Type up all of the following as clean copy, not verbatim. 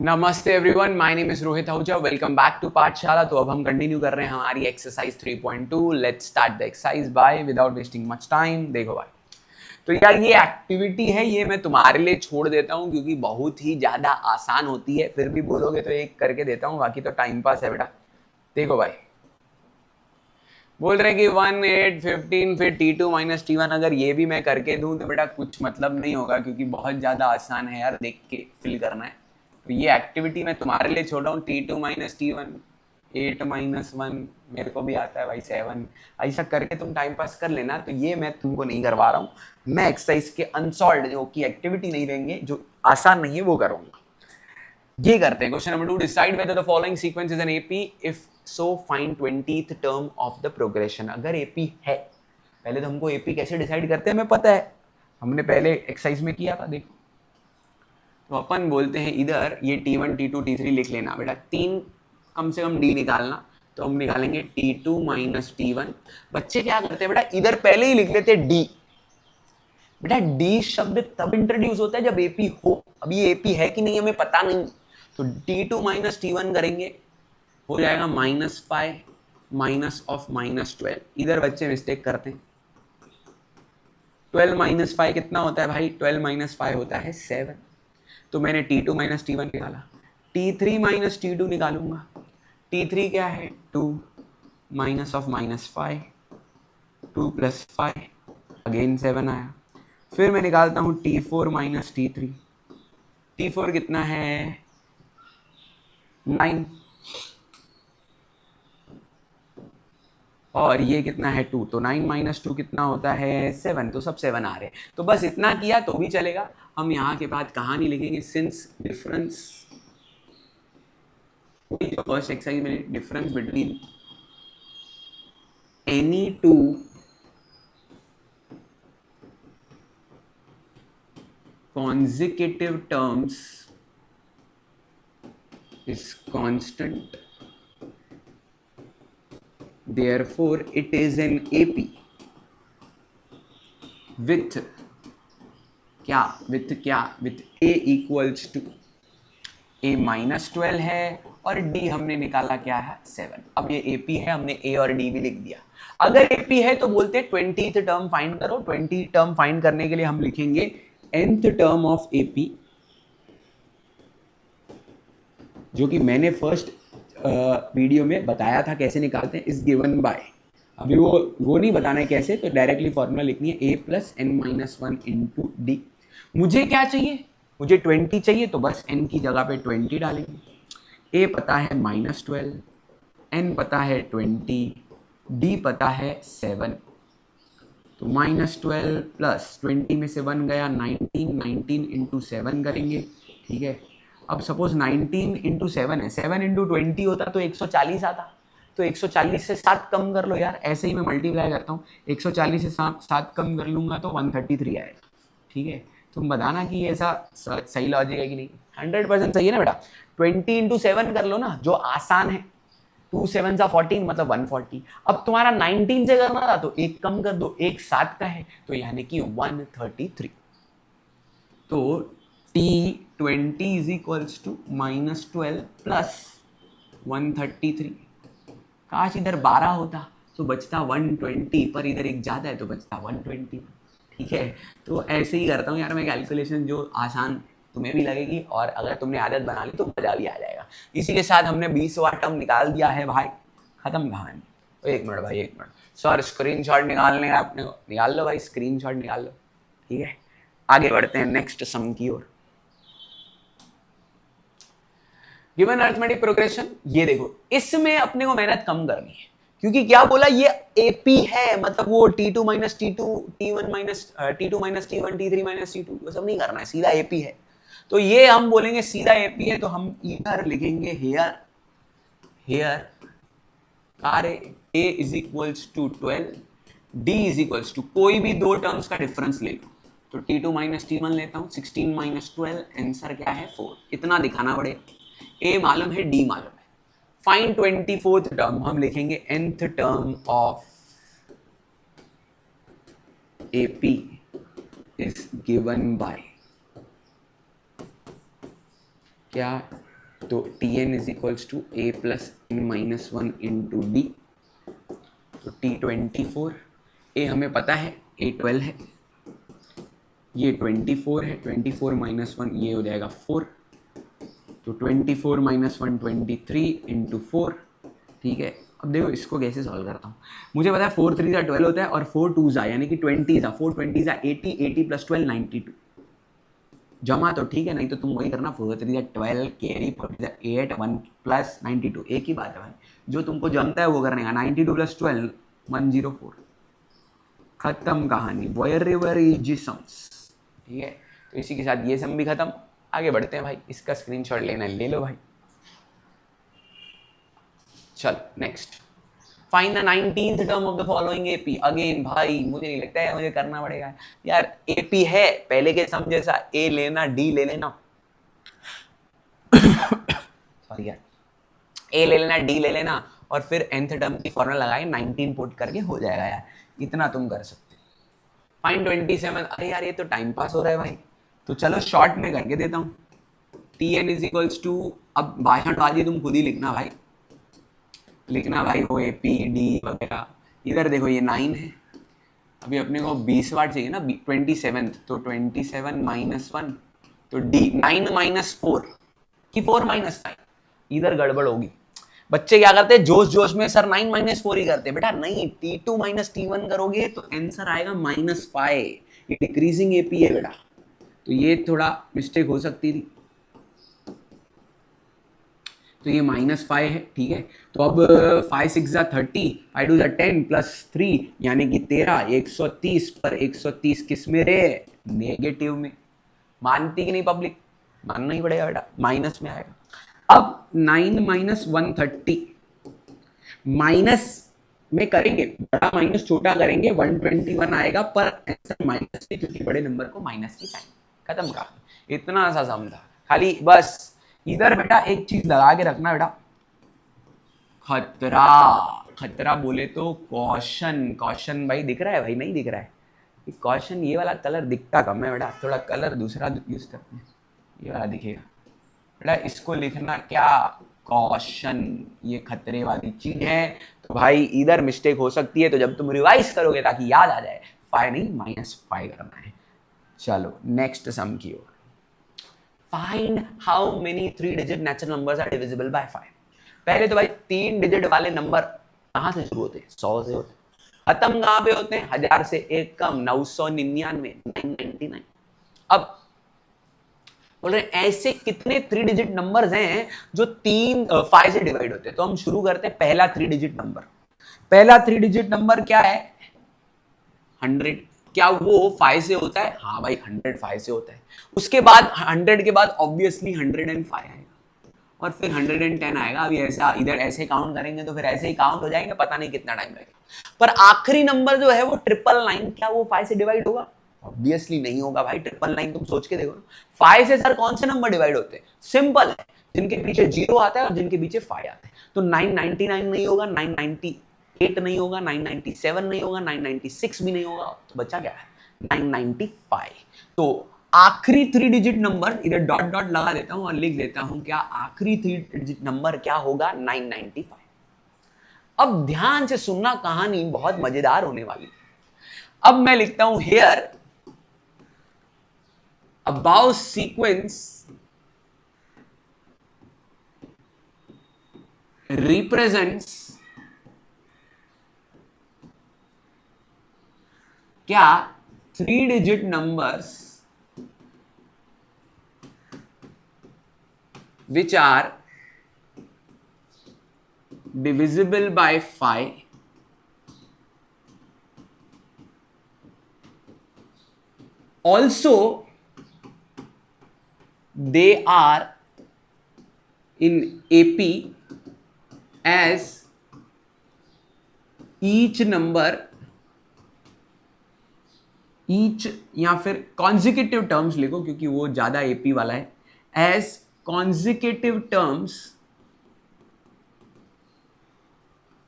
नमस्ते everyone, my name is Rohit Ahuja. Welcome back to Pathshala. तो अब हम कंटिन्यू कर रहे हैं हमारी exercise 3.2। Let's start the exercise by without wasting much time. देखो भाई, तो यार ये एक्टिविटी है, ये मैं तुम्हारे लिए छोड़ देता हूँ क्योंकि बहुत ही ज्यादा आसान होती है। फिर भी बोलोगे तो एक करके देता हूँ, बाकी तो टाइम पास है बेटा। देखो भाई, बोल रहे हैं कि 1 8 15 फिर T2 माइनस T1। अगर ये भी मैं करके दूं तो बेटा कुछ मतलब नहीं होगा क्योंकि बहुत ज्यादा आसान है यार, देख के फिल करना है। तो ये एक्टिविटी मैं तुम्हारे लिए छोड़ रहा हूँ। T2 माइनस T1, 8 माइनस 1, मेरे को भी आता है भाई 7। ऐसा करके तुम टाइम पास कर लेना। तो ये मैं तुमको नहीं करवा रहा हूँ, मैं एक्सरसाइज के अनसॉल्व जो कि एक्टिविटी नहीं देंगे, जो आसान नहीं है वो करूंगा। ये करते हैं। Question number 2, decide whether the following sequence is an AP, if so find 20th term of the progression. अगर एपी है, पहले तो हमको एपी कैसे डिसाइड करते हैं हमें पता है, हमने पहले एक्सरसाइज में किया था। देखो, तो अपन बोलते हैं इधर ये T1 T2 T3 लिख लेना बेटा, तीन कम से कम डी निकालना। तो हम निकालेंगे T2 माइनस T1। बच्चे क्या करते हैं बेटा, इधर पहले ही लिख लेते हैं डी। बेटा डी शब्द तब इंट्रोड्यूस होता है जब एपी हो। अभी एपी है कि नहीं हमें पता नहीं। तो T2 माइनस T1 करेंगे, हो जाएगा -5 माइनस ऑफ -12। इधर बच्चे मिस्टेक करते हैं। 12 माइनस 5 कितना होता है भाई? 12 माइनस 5 होता है 7। तो मैंने T2 माइनस T1 निकाला। T3 माइनस T2 निकालूंगा। T3 क्या है? 2 माइनस ऑफ -5, 2 प्लस 5, अगेन 7 आया। फिर मैं निकालता हूँ T4 माइनस T3। T4 कितना है? 9। और ये कितना है? 2। तो 9 माइनस 2 कितना होता है? 7। तो सब 7 आ रहे हैं। तो बस इतना किया तो भी चलेगा। हम यहाँ के बाद कहानी लिखेंगे, सिंस डिफरेंस, फर्स्ट एक्सरसाइज में difference between any two consecutive terms is constant, therefore it is an AP with क्या? With A equals to A minus 12 है और D हमने निकाला क्या है? 7। अब ये AP है, हमने A और D भी लिख दिया। अगर AP है तो बोलते हैं 20th टर्म फाइंड करो। 20 टर्म फाइंड करने के लिए हम लिखेंगे nth टर्म ऑफ AP, जो कि मैंने फर्स्ट वीडियो में बताया था कैसे निकालते हैं, इज गिवन बाय। अभी वो नहीं बताना है कैसे, तो डायरेक्टली फॉर्मूला लिखनी है A plus n minus 1 into D. मुझे क्या चाहिए? मुझे 20 चाहिए, तो बस n की जगह पे 20 डालेंगे। A पता है -12, n पता है 20, d पता है 7। तो -12 प्लस 20 में से 1 गया 19, 19 इंटू 7 करेंगे। ठीक है, अब सपोज 19 इंटू 7 है, 7 इंटू 20 होता तो 140 आता। तो 140 से 7 कम कर लो यार, ऐसे ही मैं मल्टीप्लाई करता हूँ। 140 से 7 कम कर लूंगा तो 133 आएगा। ठीक है, तुम बताना कि ऐसा सही लॉजिक है कि नहीं। 100% सही है ना बेटा। 20 इंटू 7 कर लो ना, जो आसान है। 2 7 14 मतलब 140। अब तुम्हारा 19 से करना था तो एक कम कर दो, एक 7 का है तो यानी कि 133। तो T20 is equals to -12 plus 133। काश इधर 12 होता तो बचता 120, पर इधर एक ज्यादा है तो बचता 120। ठीक है, तो ऐसे ही करता हूँ यार मैं कैलकुलेशन, जो आसान तुम्हें भी लगेगी और अगर तुमने आदत बना ली तो मजा भी आ जाएगा। इसी के साथ हमने 20वां टर्म निकाल दिया है भाई, खत्म कहानी। तो एक मिनट भाई, एक मिनट सर, स्क्रीनशॉट निकालने का अपने को निकाल लो भाई, स्क्रीनशॉट निकाल लो। ठीक है, आगे बढ़ते हैं नेक्स्ट सम की ओर। गिवन अरिथमेटिक प्रोग्रेशन, ये देखो इसमें अपने को मेहनत कम करनी है क्योंकि क्या बोला, ये एपी है, मतलब वो T2 minus T2, T1 minus T2 minus T1, T3 minus T2, वो सब नहीं करना है, सीधा एपी है। तो ये हम बोलेंगे सीधा एपी है, तो हम इधर लिखेंगे here, here are A is equals to 12, D is equals to कोई भी दो टर्म्स का डिफरेंस ले लो। तो T2 माइनस T1 लेता हूँ, 16 माइनस 12, आंसर क्या है? 4। इतना दिखाना पड़ेगा। ए मालूम है, डी मालूम है। फाइंड 24th टर्म, हम लिखेंगे nth term of AP is given by क्या? तो T N is equals to A plus N minus one into D. तो T24, ए हमें पता है A12 है, ये 24 है, 24 माइनस वन ये हो जाएगा 4, तो 24 माइनस वन 23 इंटू 4। ठीक है, अब देखो इसको कैसे सॉल्व करता हूँ। मुझे पता है 4 3 12 होता है और 4 2 यानी कि 20 4 20 80, 80 प्लस 12 92 जमा। तो ठीक है, नहीं तो तुम वही करना 4 3 12 कैरी 8 1 प्लस 92, एक ही बात है भाई, जो तुमको जमता है वो करने का। 92 प्लस 12 104, खत्म कहानी, वेयर इज सम्स। ठीक है, तो इसी के साथ ये सम भी खत्म। आगे बढ़ते हैं भाई, इसका स्क्रीनशॉट लेना ले लो भाई। चल next, find the 19th term of the following AP. Again भाई मुझे नहीं लगता है मुझे करना पड़ेगा यार, एपी है पहले के सम जैसा, ए लेना डी ले लेना सॉरी यार, ए ले लेना डी ले लेना और फिर nth टर्म की फॉर्मूला लगाए 19 पुट करके हो जाएगा यार, इतना तुम कर सकते हो। फाइंड 27, अरे यार ये तो टाइम पास हो रहा है भाई, तो चलो शॉर्ट में करके देता हूँ। T N is equals to, अब भाषण बाजी तुम खुद ही लिखना भाई, लिखना भाई वो ए पी डी वगैरह। इधर देखो ये 9 है, अभी अपने को 20 वाट चाहिए ना, 27, तो 27 माइनस 1, तो डी 9 माइनस 4 कि 4 माइनस 9, इधर गड़बड़ होगी। बच्चे क्या करते हैं जोश जोश में सर 9 माइनस 4 ही करते हैं, बेटा नहीं, T2 माइनस T1 करोगे तो आंसर आएगा -5, ये डिक्रीजिंग एपी है बेटा, तो ये थोड़ा मिस्टेक हो सकती थी, तो ये -5 है। ठीक है, तो अब 5 6 30, 5 2 10 प्लस 3 यानी कि 13, 130 पर 130 किस में रे, नेगेटिव में। मानती कि नहीं पब्लिक, मानना ही पड़ेगा बेटा, माइनस में आएगा। अब 9 माइनस 130 माइनस में करेंगे, बड़ा माइनस छोटा करेंगे 121 आएगा, पर आंसर माइनस है क्योंकि बड़े नंबर को माइनस की साइन। खत्म का, इतना सा सम था खाली। बस इधर बेटा एक चीज लगा के रखना बेटा, खतरा, खतरा बोले तो कॉशन। कॉशन भाई दिख रहा है भाई, नहीं दिख रहा है कॉशन, ये वाला कलर दिखता कम है बेटा, थोड़ा कलर दूसरा यूज करते हैं, ये वाला दिखेगा बेटा, इसको लिखना क्या, कॉशन, ये खतरे वाली चीज है। तो भाई इधर मिस्टेक हो सकती है, तो जब तुम रिवाइज करोगे ताकि याद आ जाए, 5 नहीं -5 करना है। चलो नेक्स्ट सम की ओर, find how many 3 digit natural numbers are divisible by 5। पहले तो भाई 3 डिजिट वाले नंबर कहां से शुरू होते हैं, 100 से होते हैं। खत्म कहां पे होते हैं, 1000 से एक कम, 999, 999। अब बोल रहे हैं ऐसे कितने 3 डिजिट नंबर्स हैं जो 5 से डिवाइड होते हैं। तो हम शुरू करते हैं, पहला 3 डिजिट नंबर, पहला 3 डिजिट नंबर क्या है, 100। क्या वो 5 से होता है, हाँ भाई 100 5 से होता है। उसके बाद 100 के बाद ऑब्वियसली 105 आएगा और फिर 110 आएगा। अभी ऐसा इधर ऐसे काउंट करेंगे तो फिर ऐसे ही काउंट हो जाएंगे, पता नहीं कितना टाइम लगेगा। पर आखिरी नंबर जो है वो 999, क्या वो 5 से डिवाइड होगा, ऑब्वियसली नहीं होगा भाई। 999 तुम सोच के देखो ना, 5 से सर कौन से नंबर डिवाइड होते हैं, सिंपल है, जिनके पीछे 0 आता है और जिनके पीछे 5 आता है। तो 999 नहीं होगा, 998 नहीं होगा, 997 नहीं होगा, 996 भी नहीं होगा, तो बचा क्या है 995। तो आखिरी 3 डिजिट नंबर, इधर डॉट डॉट लगा देता हूं और लिख देता हूं क्या आखिरी 3 डिजिट नंबर क्या होगा, 995। अब ध्यान से सुनना, कहानी बहुत मजेदार होने वाली है। अब मैं लिखता हूं हेयर अबाउट सीक्वेंस रिप्रेजेंट्स क्या 3 digit numbers which are divisible by 5 also they are in AP as each number, each या फिर consecutive terms लिखो क्योंकि वो ज्यादा AP वाला है, as consecutive terms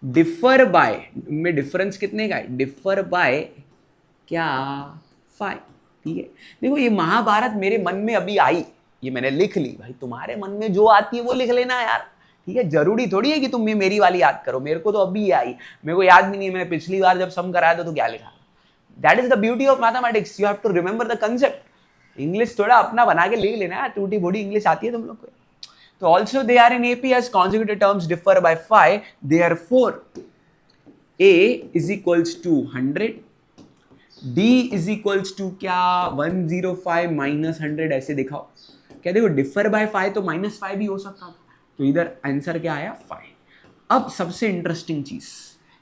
differ by, में डिफरेंस कितने का है, differ by क्या 5। ठीक है, देखो ये महाभारत मेरे मन में अभी आई, ये मैंने लिख ली भाई, तुम्हारे मन में जो आती है वो लिख लेना यार, ठीक है। जरूरी थोड़ी है कि तुम मेरी वाली याद करो, मेरे को तो अभी आई, मेरे को याद भी नहीं है मैंने पिछली बार जब सम कराया था तो क्या लिखा। That is the beauty of mathematics, you have to remember the concept. English थोड़ा अपना बना के लिख लेना, टूटी बूटी इंग्लिश आती है तुम लोग को। तो also they are in AP as conjugative terms differ by 5, therefore a is equals to 100, d is equals to क्या 105 माइनस 100, ऐसे दिखाओ। क्या देखो डिफर बाय 5 तो -5 भी हो सकता था, तो इधर आंसर क्या आया 5। अब सबसे इंटरेस्टिंग चीज,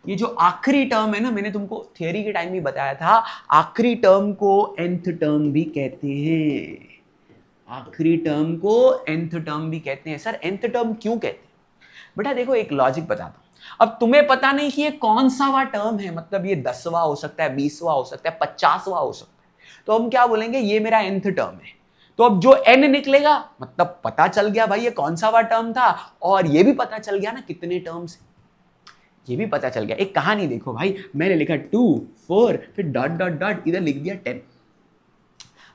ये जो आखिरी टर्म है ना, मैंने तुमको थियरी के टाइम भी बताया था, आखिरी टर्म को nth टर्म भी कहते हैं। आखिरी टर्म को nth टर्म भी कहते हैं। सर nth टर्म क्यों कहते हैं? बेटा देखो एक लॉजिक बताता हूं। अब तुम्हें पता नहीं कि ये कौन सा वा टर्म है, मतलब ये 10वां हो सकता है, 20वां हो सकता है, 50वां हो सकता है, तो हम क्या बोलेंगे, ये मेरा nth टर्म है। तो अब जो n निकलेगा मतलब पता चल गया भाई ये कौन सा वा टर्म था, और ये भी पता चल गया ना कितने टर्म्स, ये भी पता चल गया। एक कहानी देखो भाई, मैंने लिखा 2 4 फिर डॉट डॉट डॉट, इधर लिख दिया 10।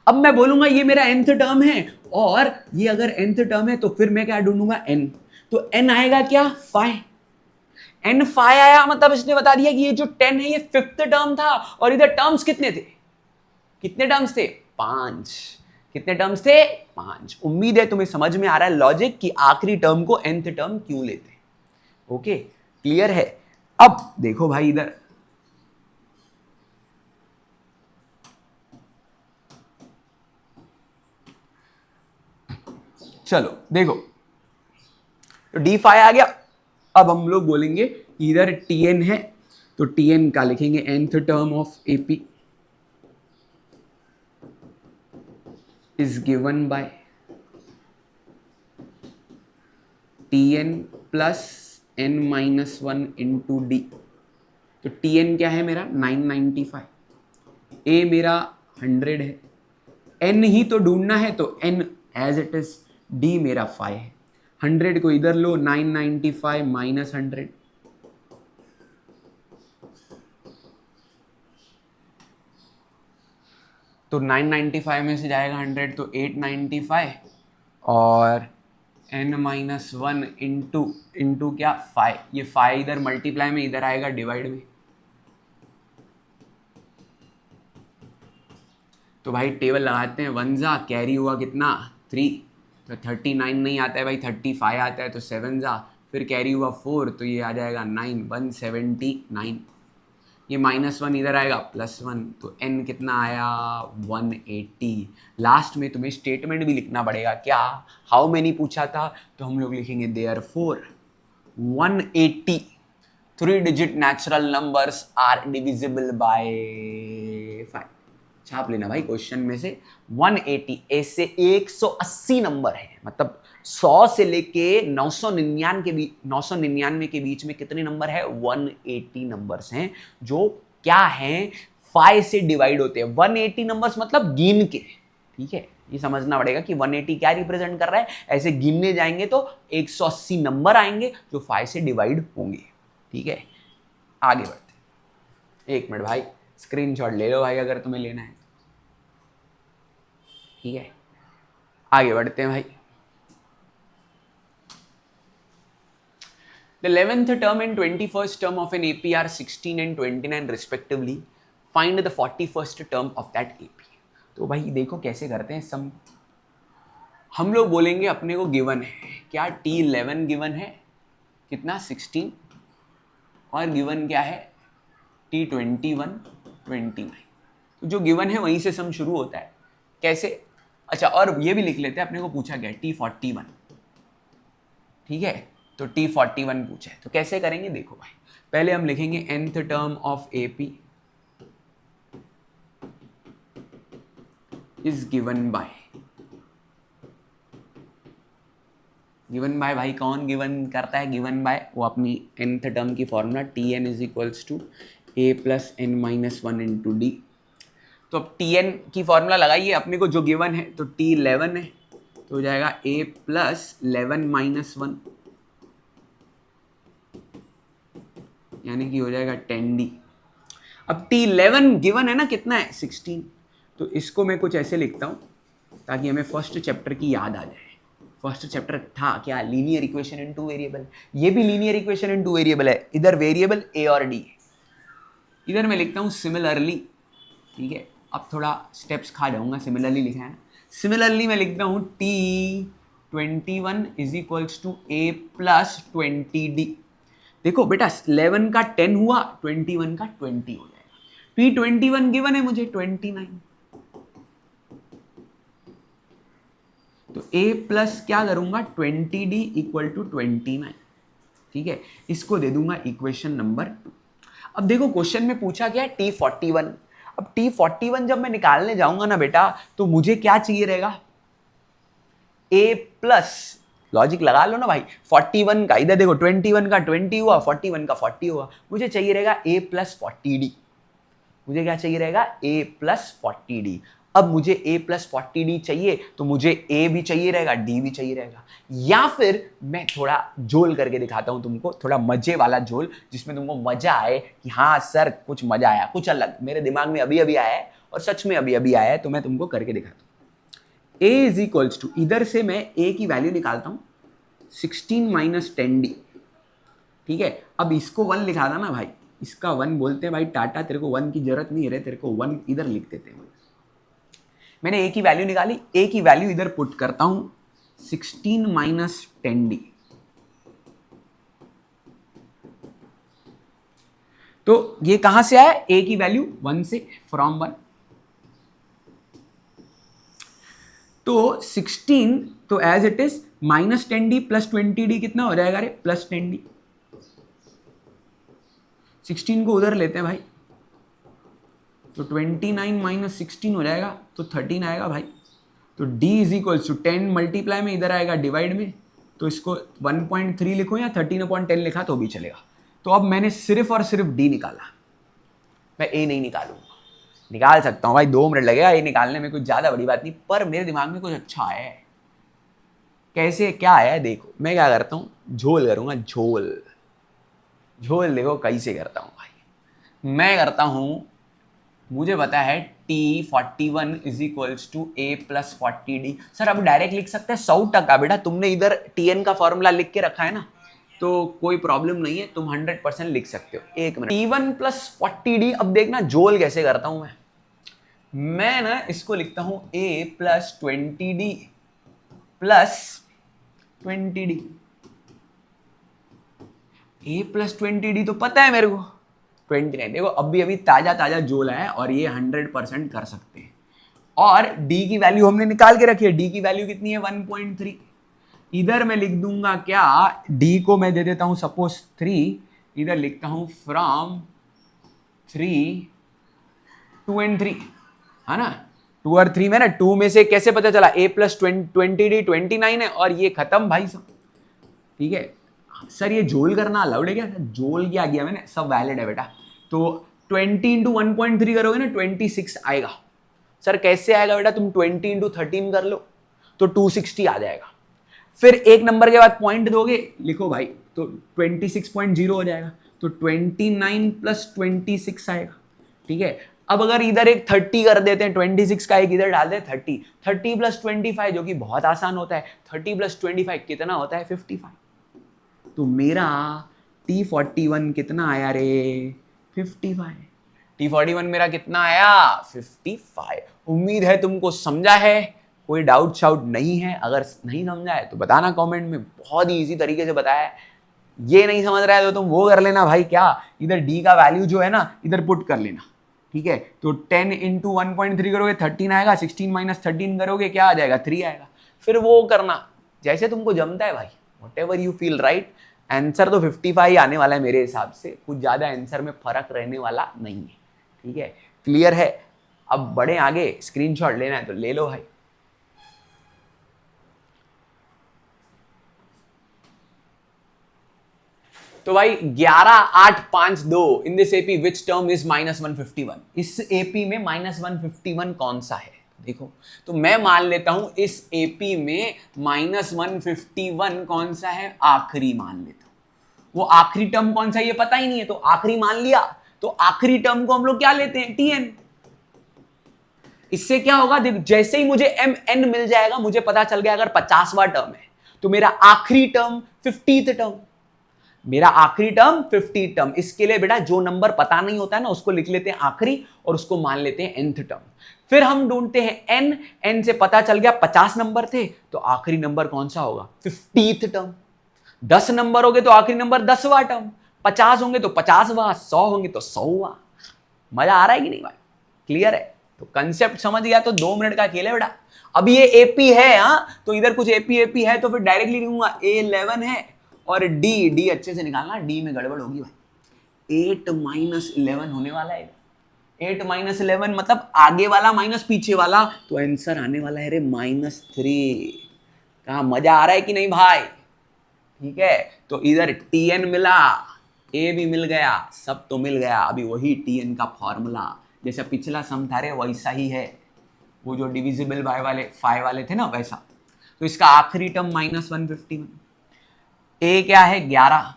अब मैं बोलूंगा ये मेरा nth टर्म है, और ये अगर nth टर्म है तो फिर मैं क्या ढूंढूंगा n, तो n आएगा क्या 5। n 5 आया मतलब इसने बता दिया कि ये जो 10 है ये 5th टर्म था, और इधर टर्म्स कितने थे, कितने टर्म्स थे 5, कितने टर्म्स थे 5। उम्मीद है तुम्हें समझ में आ रहा है लॉजिक कि आखिरी टर्म को nth टर्म क्यों लेते हैं। ओके क्लियर है। अब देखो भाई इधर चलो देखो, तो d5 आ गया। अब हम लोग बोलेंगे इधर tn है, तो tn का लिखेंगे nth term of AP is given bye tn plus n minus 1 into D. तो tn क्या है मेरा 995, a मेरा 100 है, n ही तो ढूंढना है तो n as it is, d मेरा 5 है। 100 को इधर लो, 995 माइनस 100, तो 995 में से जाएगा 100 तो 895, और n माइनस 1 इंटू क्या 5, ये 5 इधर मल्टीप्लाई में, इधर आएगा डिवाइड में। तो भाई टेबल लगाते हैं, 1 जा कैरी हुआ कितना 3, तो 39 नहीं आता है भाई, 35 आता है, तो 7 जा फिर कैरी हुआ 4, तो ये आ जाएगा 9, 179। ये -1 इधर आएगा +1, तो n कितना आया 180। लास्ट में तुम्हें स्टेटमेंट भी लिखना पड़ेगा, क्या हाउ मेनी पूछा था, तो हम लोग लिखेंगे therefore 180 3 digit natural numbers are divisible by 5। छाप लेना भाई क्वेश्चन में से, 180 ऐसे 180 नंबर है, मतलब 100 से लेके 999 के बीच में कितने नंबर है 180 नंबर्स हैं, जो क्या हैं 5 से डिवाइड होते हैं। 180 नंबर्स मतलब गिन के, ठीक है, ये समझना पड़ेगा कि 180 क्या रिप्रेजेंट कर रहा है। ऐसे गिनने जाएंगे तो 180 नंबर आएंगे जो 5 से डिवाइड होंगे, ठीक है। आगे बढ़ते, एक मिनट भाई स्क्रीनशॉट ले लो भाई अगर तुम्हें लेना है, ठीक है। आगे बढ़ते हैं भाई। The 11th term and 21st term of an AP are 16 and 29 respectively. Find the 41st term of that AP. तो भाई देखो कैसे करते हैं सम। हम लोग बोलेंगे अपने को गिवन है क्या, T11 गिवन है कितना 16, और गिवन क्या है T21 29। तो जो गिवन है वहीं से सम शुरू होता है। कैसे, अच्छा और ये भी लिख लेते हैं, अपने को पूछा गया T41, ठीक है, तो T41 पूछा है, तो कैसे करेंगे देखो भाई। पहले हम लिखेंगे nth term of AP is given bye, given by भाई कौन गिवन करता है, गिवन बाय वो अपनी nth टर्म की formula Tn is equals to a plus n minus 1 into D. तो अब Tn की फॉर्मूला लगाइए, अपने को जो गिवन है तो T11 है, तो हो जाएगा a प्लस 11 माइनस 1, यानी कि हो जाएगा 10d। अब T11 गिवन है ना कितना है 16, तो इसको मैं कुछ ऐसे लिखता हूं ताकि हमें फर्स्ट चैप्टर की याद आ जाए। फर्स्ट चैप्टर था क्या, linear equation in two variable. ये भी linear equation in two variable है, इधर वेरिएबल ए और डी, इधर मैं लिखता हूँ सिमिलरली। ठीक है, अब थोड़ा स्टेप्स खा जाऊंगा, सिमिलरली लिखा है ना। सिमिलरली मैं लिखता हूँ T21 is equals to A plus 20D। देखो बेटा 11 का 10 हुआ, 21 का 20 हो जाएगा। T21 गिवन है मुझे 29, तो a प्लस क्या करूंगा 20D इक्वल टू 29। ठीक है, इसको दे दूंगा इक्वेशन नंबर 2। अब देखो क्वेश्चन में पूछा गया T41। अब T41 जब मैं निकालने जाऊंगा ना बेटा, तो मुझे क्या चाहिए रहेगा, a प्लस, लॉजिक लगा लो ना भाई, 41 का, इधर देखो 21 का 20 हुआ, 41 का 40 हुआ, मुझे चाहिए रहेगा a प्लस 40D। मुझे क्या चाहिए रहेगा, a प्लस 40D। अब मुझे a प्लस 40D चाहिए, तो मुझे a भी चाहिए रहेगा, d भी चाहिए रहेगा। या फिर मैं थोड़ा झोल करके दिखाता हूं तुमको, थोड़ा मजे वाला झोल, जिसमें तुमको मजा आए कि हाँ सर कुछ मजा आया, कुछ अलग मेरे दिमाग में अभी अभी आया है और सच में अभी अभी आया है, तो मैं तुमको करके दिखाता हूं। a इज इक्वल्स टू, इधर से मैं a की वैल्यू निकालता हूं 16 माइनस 10D। ठीक है, अब इसको 1 लिखा था ना भाई, इसका 1 बोलते हैं भाई टाटा, तेरे को 1 की जरूरत नहीं है, तेरे को 1 इधर लिख देते हैं। मैंने a की वैल्यू निकाली, a की वैल्यू इधर पुट करता हूं 16 माइनस 10D। तो ये कहां से आया, a की वैल्यू 1 से, फ्रॉम 1। तो 16 तो as it is minus 10D plus 20D कितना हो जाएगा रे, प्लस 10D। 16 को उधर लेते हैं भाई, तो 29 माइनस 16 हो जाएगा, तो 13 आएगा भाई। तो d is equal to 10 multiply में इधर आएगा डिवाइड में, तो इसको 1.3 लिखो या 13/10 लिखा तो भी चलेगा। तो अब मैंने सिर्फ और सिर्फ d निकाला, मैं a नहीं निकालूंगा। निकाल सकता हूँ भाई, 2 मिनट लगेगा a निकालने में, कुछ ज्यादा बड़ी बात नहीं, पर मेरे दिमाग में कुछ अच्छा आया है। कैसे क्या आया है देखो, मैं क्या करता हूँ, झोल करूंगा, झोल। झोल देखो कैसे करता हूँ भाई, मैं करता हूँ, मुझे पता है T41 is equals to a plus 40D। Sir अब डायरेक्ट लिख सकते हैं 100%, बेटा तुमने इधर Tn का फॉर्मूला लिख के रखा है ना, तो कोई प्रॉब्लम नहीं है, तुम 100% लिख सकते हो। एक मिनट, T1 प्लस 40D। अब देखना जोल कैसे करता हूं मैं ना इसको लिखता हूं a plus 20D plus 20D। a plus 20D तो पता है मेरे को 29। देखो अभी अभी ताजा ताजा जोल है और ये 100% कर सकते हैं। और d की वैल्यू हमने निकाल के रखी है, d की वैल्यू कितनी है 1.3। इधर मैं लिख दूंगा क्या, d को मैं दे देता हूं सपोज 3, इधर लिखता हूं फ्रॉम 3 2 and 3, है ना। 2 और 3 में ना, 2 में से कैसे पता चला, a प्लस 20D 29 है और ये खत्म भाई सब। ठीक है सर, ये जोल करना अलाउड है क्या, जोल क्या किया मैंने, सब वैलिड है बेटा। तो 20 इंटू 1.3 करोगे ना 26 आएगा। सर कैसे आएगा बेटा, तुम 20 इंटू 13 कर लो तो 260 आ जाएगा। फिर एक नंबर के बाद पॉइंट दोगे, लिखो भाई, तो 26.0 हो जाएगा, तो 29 प्लस 26 आएगा। ठीक है, अब अगर इधर एक 30 कर देते हैं, 26 का एक इधर डाल दे 30 प्लस 25, जो कि बहुत आसान होता है, 30 प्लस 25 कितना होता है 55। तो मेरा T41 कितना आया रे, 55। T41 मेरा कितना आया, 55। उम्मीद है तुमको समझा है, कोई डाउट शाउट नहीं है। अगर नहीं समझा है तो बताना कमेंट में, बहुत ही इजी तरीके से बताया है। ये नहीं समझ रहा है तो तुम वो कर लेना भाई, क्या इधर d का वैल्यू जो है ना इधर पुट कर लेना। ठीक है, तो 10 इंटू 1.3 करोगे 13 आएगा, 16 माइनस 13 करोगे क्या आ जाएगा, 3 आएगा। फिर वो करना जैसे तुमको जमता है भाई, what ever you feel right. Answer तो 55 आने वाला है मेरे हिसाब से, कुछ ज्यादा आंसर में फर्क रहने वाला नहीं है। ठीक है, क्लियर है। अब बढ़े आगे, स्क्रीनशॉट लेना है तो ले लो भाई। तो भाई 11852 in this AP which term is -151। इस एपी में -151 कौन सा है देखो, तो मैं मान लेता हूं इस एपी में -151 कौन सा है, आखिरी मान लेता हूं। वो आखिरी टर्म कौन सा है ये पता ही नहीं है, तो आखिरी मान लिया, तो आखिरी टर्म को हम लोग क्या लेते हैं, Tn। इससे क्या होगा, देखो जैसे ही मुझे एम एन मिल जाएगा, मुझे पता चल गया अगर 50वां टर्म है तो मेरा आखिरी टर्म 50th टर्म, मेरा आखिरी टर्म 50 टर्म। इसके लिए बेटा जो नंबर पता नहीं होता है ना उसको लिख लेते हैं आखिरी और उसको मान लेते हैं nth टर्म। फिर हम ढूंढते हैं n, n से पता चल गया 50 नंबर थे तो आखिरी नंबर कौन सा होगा, 50th टर्म। 10 नंबर होंगे तो आखिरी नंबर 10वां टर्म, 50 होंगे तो 50वां, 100 होंगे तो 100वां। मजा आ रहा है कि नहीं भाई, क्लियर है? तो कंसेप्ट समझ गया तो 2 मिनट का खेल है बेटा। अब ये एपी है, हाँ तो इधर कुछ एपी एपी है तो फिर डायरेक्टली लिखूंगा A11 है और डी अच्छे से निकालना, डी में गड़बड़ होगी भाई। 8 माइनस 11 होने वाला है, 8 माइनस 11 मतलब आगे वाला माइनस पीछे वाला, तो आंसर आने वाला है रे -3। कहा मजा आ रहा है कि नहीं भाई? ठीक है, तो इधर Tn मिला, ए भी मिल गया, सब तो मिल गया। अभी वही Tn का फॉर्मूला जैसा पिछला सम था रे वैसा ही है, वो जो डिविजिबल बाय वाले 5 वाले थे ना वैसा। तो इसका आखिरी टर्म -151, ए क्या है 11,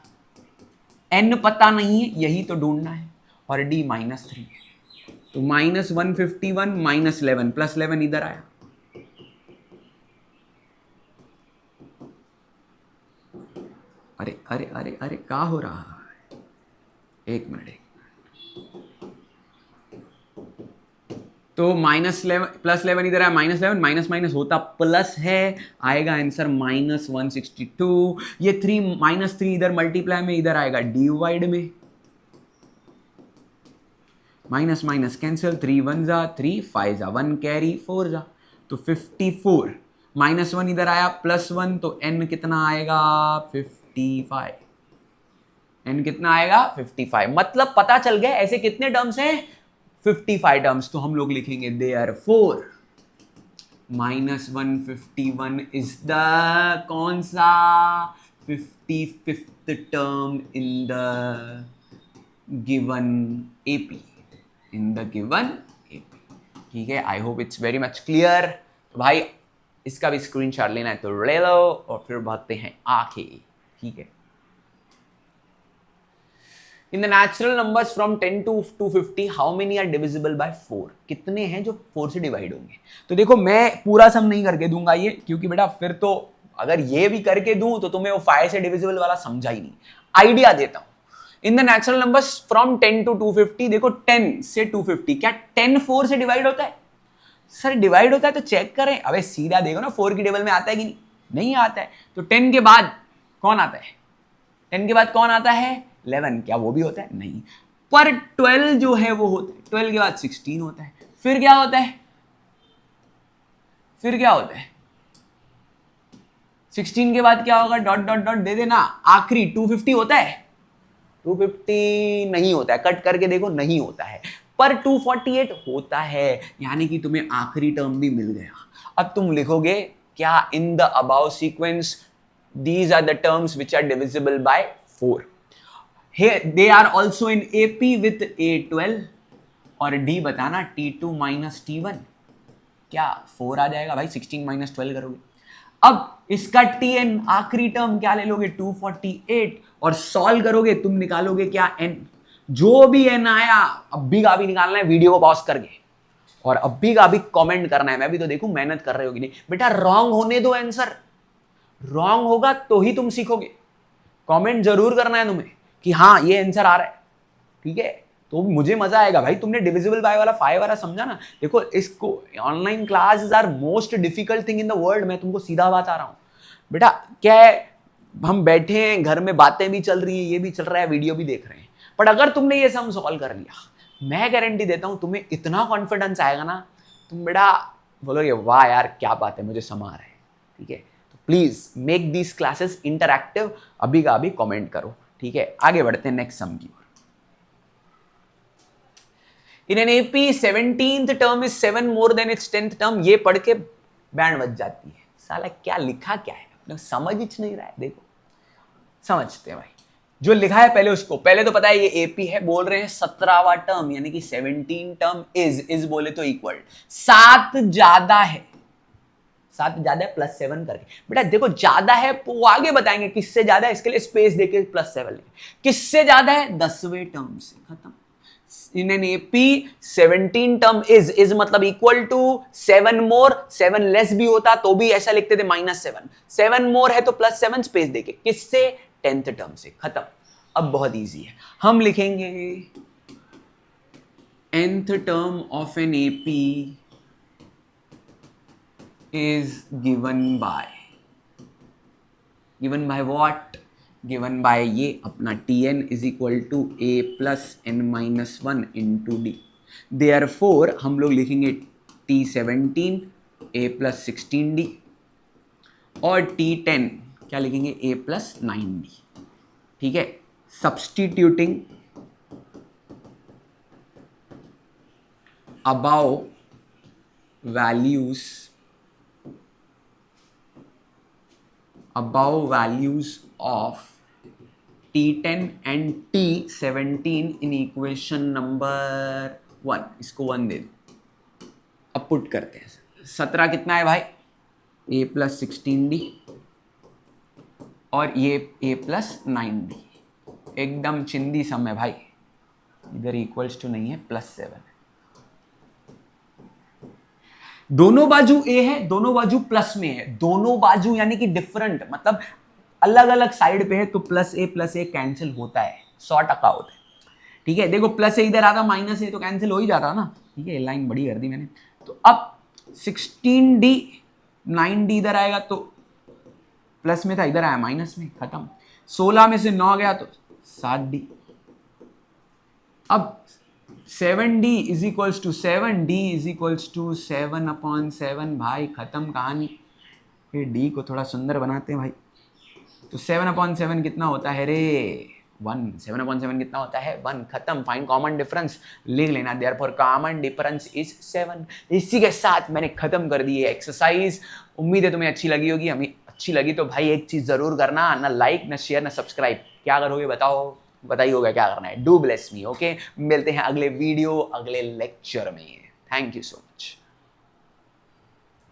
एन पता नहीं है यही तो ढूंढना है, और डी -3 तो -151 -11 +11 इधर आया। अरे अरे अरे अरे क्या हो रहा है, एक मिनट। तो +11 इधर आया, -11 माइनस माइनस होता प्लस है, आएगा आंसर -162। ये 3 -3 इधर मल्टीप्लाई में इधर आएगा डिवाइड में, माइनस माइनस कैंसिल, 3 1 जा 3 5 जा 1 कैरी 4 जा, तो 54। -1 इधर आया +1 तो n कितना आएगा 55, n कितना आएगा 55। मतलब पता चल गया ऐसे कितने टर्म्स हैं 55 टर्म्स। तो हम लोग लिखेंगे देयरफॉर -151 इज द कौन सा 55th term in the given AP, in the given AP. ठीक है, I hope it's very much clear. तो भाई इसका भी स्क्रीनशॉट लेना है तो ले लो और फिर बढ़ते हैं आगे। ठीक है, in the natural numbers from 10 to 250 how many are divisible by 4, कितने हैं जो 4 से डिवाइड होंगे। तो देखो मैं पूरा सम नहीं करके दूंगा ये, क्योंकि बेटा फिर तो अगर ये भी करके दूं तो तुम्हें वो 5 से डिविजिबल वाला समझा ही नहीं। आइडिया देता हूं, इन the natural numbers from 10 to 250, देखो 10 से 250, क्या 10 4 से डिवाइड होता है? सर डिवाइड होता है तो चेक करें। अबे सीधा देखो ना 4 की टेबल में आता है कि नहीं, नहीं आता है। तो 10 के बाद कौन आता है, 10 के बाद कौन आता है 11, क्या वो भी होता है? नहीं। पर 12 जो है वो होता है, 12 के बाद 16 होता है। फिर क्या होता है, फिर क्या होता है 16 के बाद क्या होगा, डॉट डॉट डॉट दे देना, आखिरी 250 होता है, 250 नहीं होता है, कट करके देखो नहीं होता है, पर 248 होता है, यानी कि तुम्हें आखिरी टर्म भी मिल गया। अब तुम लिखोगे क्या, in the above sequence these are the terms which are divisible by 4, here they are also in AP with A12, और D बताना T2 minus T1 क्या 4 आ जाएगा भाई, 16 minus 12 करोगे। अब इसका Tn आखिरी टर्म क्या ले लोगे 248, और सॉल्व करोगे तुम निकालोगे क्या n, जो भी n आया अब भी का भी निकालना है वीडियो को पॉज करके, और अब भी का भी कमेंट करना है। मैं भी तो देखूं मेहनत कर रहे हो कि नहीं। बेटा रॉन्ग होने दो आंसर, रॉन्ग होगा तो ही तुम सीखोगे। कमेंट जरूर करना है तुम्हें कि हाँ ये आंसर आ रहा है, ठीक है, तो मुझे मजा आएगा भाई। तुमने डिविजिबल बाय वाला 5 वाला समझा ना। देखो इसको online classes are most difficult thing in the world, मैं तुमको सीधा बात आ रहा हूँ बेटा। क्या है, हम बैठे हैं घर में, बातें भी चल रही है, ये भी चल रहा है, वीडियो भी देख रहे हैं, बट अगर तुमने ये सम सॉल्व कर लिया, मैं गारंटी देता हूं तुम्हें इतना कॉन्फिडेंस आएगा ना, तुम बेटा बोलोगे वाह यार क्या बात है, मुझे समा रहा है। ठीक है, please make these classes interactive. अभी का अभी कमेंट करो। ठीक है, आगे बढ़ते हैं नेक्स्ट सम की ओर। In an AP 17th term is 7 more than its 10th term. ये पढ़ के बैंड बज जाती है, साला क्या लिखा क्या है, अपने समझ ही नहीं रहा है। देखो समझते हैं भाई, जो लिखा है पहले उसको, पहले तो पता है ये एपी है, बोल रहे हैं 17वां टर्म यानी कि 17 टर्म इज बोले तो इक्वल 7 ज्यादा है, 7 ज्यादा है +7 करके। बेटा देखो ज्यादा है वो आगे बताएंगे किससे ज्यादा है, इसके लिए स्पेस देके +7 लेंगे। किससे ज्यादा है 10वें टर्म से, खत्म। in an AP 17 term is मतलब equal to 7 more, 7 less भी होता तो भी ऐसा लिखते थे -7, 7 more है तो +7 स्पेस देके, किससे? 10th टर्म से, खत्म। अब बहुत इजी है, हम लिखेंगे nth term of an AP is given by what? Given by ये अपना Tn is equal to a plus n minus 1 into d। Therefore हम लोग लिखेंगे T17 a plus 16d और T10 क्या लिखेंगे? a plus 9d। ठीक है, substituting above values of T10 and T17 in equation number 1, इसको 1 दे दो। अब पुट करते हैं, 17 कितना है भाई? a plus 16d और ये a plus 9d, एकदम चिंदी सम है भाई, इधर इक्वल्स टू नहीं है, +7 है। दोनों बाजू a है, दोनों बाजू प्लस में है, दोनों बाजू यानी कि डिफरेंट, मतलब अलग अलग साइड पे है, तो +a कैंसिल होता है, 100% होता है। ठीक है, देखो +a इधर आता, -a तो कैंसिल हो ही जाता ना। ठीक है, लाइन बड़ी कर दी मैंने। तो अब 16d 9d इधर आएगा तो प्लस में था, इधर आया माइनस में, खत्म। 16 में से 9 गया तो 7d। अब 7d is equals to 7d is equals to 7/7 भाई, खत्म कहानी। ये d को थोड़ा सुंदर बनाते हैं भाई। तो 7/7 कितना होता है रे? 1। 7/7 कितना होता है? 1। खत्म, फाइंड कॉमन डिफरेंस, लिख लेना। Therefore common difference is 7। इसी के साथ मैंने खत्म कर दी है एक्सरसाइज। उम्मीद है तुम्हें अच्छी लगी होगी। हमें अच्छी लगी तो भाई एक चीज जरूर करना, ना लाइक ना शेयर ना सब्सक्राइब। क्या करोगे बताओ, बताइए होगा क्या करना है। Do bless me. ओके, मिलते हैं अगले वीडियो अगले लेक्चर में। Thank you so much.